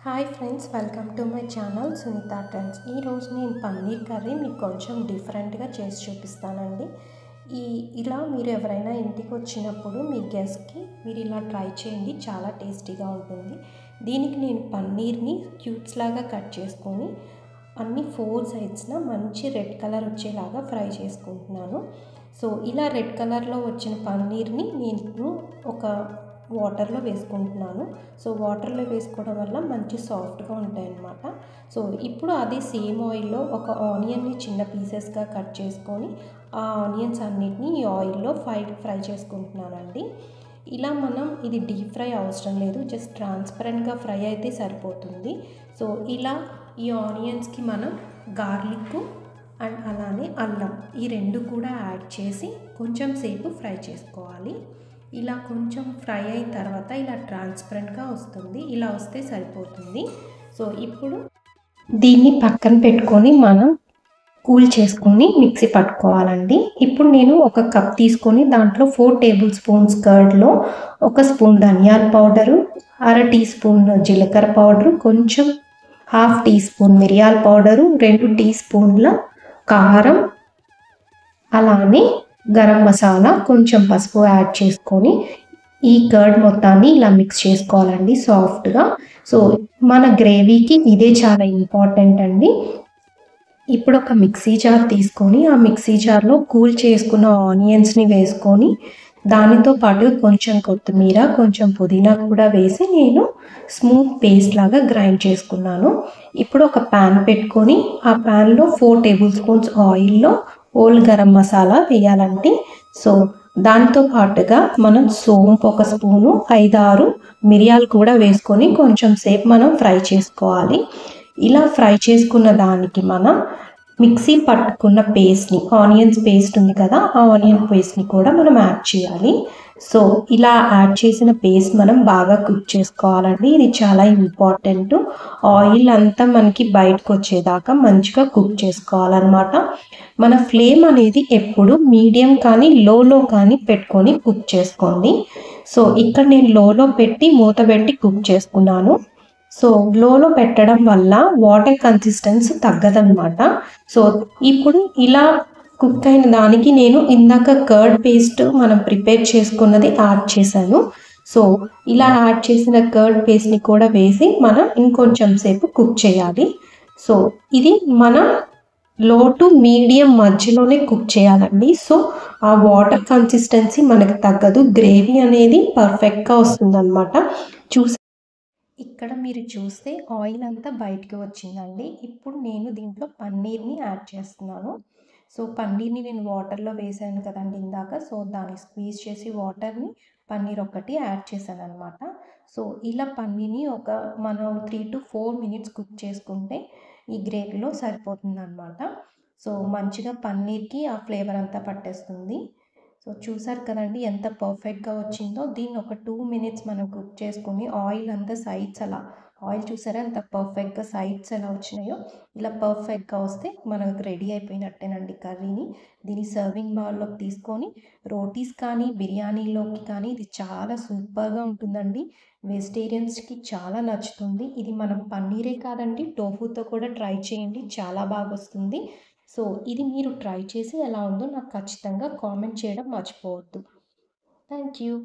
Hi friends, welcome to my channel Sunitha trends. ఈరోజు నేను paneer curry మీకు కొంచెం డిఫరెంట్గా చేసి చూపిస్తానండి. ఇలా మీరు ఎవరైనా ఇంటికి వచ్చినప్పుడు మీ గెస్ట్కి మీరు ఇలా ట్రై చేయండి, చాలా టేస్టీగా ఉంటుంది. దీనికి నేను పన్నీర్ని క్యూబ్స్ లాగా కట్ చేసుకొని అన్ని 4 సైడ్స్న మంచి రెడ్ కలర్ వచ్చేలాగా ఫ్రై చేసుకుంటున్నాను. సో ఇలా రెడ్ కలర్లో వచ్చిన పన్నీర్ని నేను ఒక వాటర్లో వేసుకుంటున్నాను. సో వాటర్లో వేసుకోవడం వల్ల మంచి సాఫ్ట్గా ఉంటాయన్నమాట. సో ఇప్పుడు అదే సేమ్ ఆయిల్లో ఒక ఆనియన్ని చిన్న పీసెస్గా కట్ చేసుకొని ఆ ఆనియన్స్ అన్నిటిని ఈ ఆయిల్లో ఫ్రై చేసుకుంటున్నానండి. ఇలా మనం ఇది డీప్ ఫ్రై అవసరం లేదు, జస్ట్ ట్రాన్స్పరెంట్గా ఫ్రై అయితే సరిపోతుంది. సో ఇలా ఈ ఆనియన్స్కి మనం గార్లిక్ అండ్ అలానే అల్లం ఈ రెండు కూడా యాడ్ చేసి కొంచెం సేపు ఫ్రై చేసుకోవాలి. ఇలా కొంచెం ఫ్రై అయిన తర్వాత ఇలా ట్రాన్స్పరెంట్గా వస్తుంది, ఇలా వస్తే సరిపోతుంది. సో ఇప్పుడు దీన్ని పక్కన పెట్టుకొని మనం కూల్ చేసుకొని మిక్సీ పట్టుకోవాలండి. ఇప్పుడు నేను ఒక కప్ తీసుకొని దాంట్లో 4 టేబుల్ స్పూన్స్ కర్డ్లో 1 స్పూన్ ధనియాల పౌడరు, 1/2 టీ స్పూన్ జీలకర్ర పౌడరు, కొంచెం 1/2 టీ స్పూన్ మిరియాల పౌడరు, 2 టీ స్పూన్ల కారం, అలానే గరం మసాలా, కొంచెం పసుపు యాడ్ చేసుకొని ఈ కర్డ్ మొత్తాన్ని ఇలా మిక్స్ చేసుకోవాలండి సాఫ్ట్గా. సో మన గ్రేవీకి ఇదే చాలా ఇంపార్టెంట్ అండి. ఇప్పుడు ఒక మిక్సీ జార్ తీసుకొని ఆ మిక్సీ జార్లో కూల్ చేసుకున్న ఆనియన్స్ని వేసుకొని దానితో పాటు కొంచెం కొత్తిమీర, కొంచెం పుదీనా కూడా వేసి నేను స్మూత్ పేస్ట్ లాగా గ్రైండ్ చేసుకున్నాను. ఇప్పుడు ఒక ప్యాన్ పెట్టుకొని ఆ ప్యాన్లో 4 టేబుల్ స్పూన్స్ ఆయిల్లో హోల్ గరం మసాలా వేయాలండి. సో దాంతో పాటుగా మనం సోంపు 1 స్పూను, 5-6 మిరియాలు కూడా వేసుకొని కొంచెం సేపు మనం ఫ్రై చేసుకోవాలి. ఇలా ఫ్రై చేసుకున్న దానికి మనం మిక్సీ పట్టుకున్న పేస్ట్ని, ఆనియన్స్ పేస్ట్ ఉంది కదా, ఆ ఆనియన్ పేస్ట్ని కూడా మనం యాడ్ చేయాలి. సో ఇలా యాడ్ చేసిన పేస్ట్ మనం బాగా కుక్ చేసుకోవాలండి, ఇది చాలా ఇంపార్టెంట్. ఆయిల్ అంతా మనకి బయటకు వచ్చేదాకా మంచిగా కుక్ చేసుకోవాలన్నమాట. మన ఫ్లేమ్ అనేది ఎప్పుడు మీడియం కానీ లోలో కానీ పెట్టుకొని కుక్ చేసుకోండి. సో ఇక్కడ నేను లోలో పెట్టి మూత పెట్టి కుక్ చేసుకున్నాను. సో లోలో పెట్టడం వల్ల వాటర్ కన్సిస్టెన్సీ తగ్గదన్నమాట. సో ఇప్పుడు ఇలా కుక్ అయిన దానికి నేను ఇందాక కర్డ్ పేస్ట్ మనం ప్రిపేర్ చేసుకున్నది యాడ్ చేశాను. సో ఇలా యాడ్ చేసిన కర్డ్ పేస్ట్ని కూడా వేసి మనం ఇంకొంచెం సేపు కుక్ చేయాలి. సో ఇది మనం లో టు మీడియం మధ్యలోనే కుక్ చేయాలండి. సో ఆ వాటర్ కన్సిస్టెన్సీ మనకు తగ్గదు, గ్రేవీ అనేది పర్ఫెక్ట్గా వస్తుందన్నమాట. ఇక్కడ మీరు చూస్తే ఆయిల్ అంతా బయటకు వచ్చిందండి. ఇప్పుడు నేను దీంట్లో పన్నీర్ని యాడ్ చేస్తున్నాను. సో పన్నీర్ని నేను వాటర్లో వేసాను కదండి ఇందాక, సో దాన్ని స్క్వీజ్ చేసి వాటర్ని పన్నీర్ ఒకటి యాడ్ చేశాను అనమాట. సో ఇలా పన్నీర్ని మనం 3 to 4 మినిట్స్ కుక్ చేసుకుంటే ఈ గ్రేవీలో సరిపోతుంది అనమాట. సో మంచిగా పన్నీర్కి ఆ ఫ్లేవర్ అంతా పట్టేస్తుంది. సో చూసారు కదండి ఎంత పర్ఫెక్ట్గా వచ్చిందో. దీన్ని ఒక 2 మినిట్స్ మనం కుక్ చేసుకొని ఆయిల్ అంతా సైడ్స్ అలా, ఆయిల్ చూసారా ఎంత పర్ఫెక్ట్గా సైడ్స్ ఎలా వచ్చినాయో, ఇలా పర్ఫెక్ట్గా వస్తే మనకు రెడీ అయిపోయినట్టేనండి కర్రీని. దీన్ని సర్వింగ్ బౌల్లోకి తీసుకొని రోటీస్ కానీ బిర్యానీలోకి కానీ ఇది చాలా సూపర్గా ఉంటుందండి. వెజిటేరియన్స్కి చాలా నచ్చుతుంది. ఇది మనం పన్నీరే కాదండి, టోఫుతో కూడా ట్రై చేయండి, చాలా బాగా వస్తుంది. సో ఇది మీరు ట్రై చేసి ఎలా ఉందో నాకు ఖచ్చితంగా కామెంట్ చేయడం మర్చిపోవద్దు. Thank you.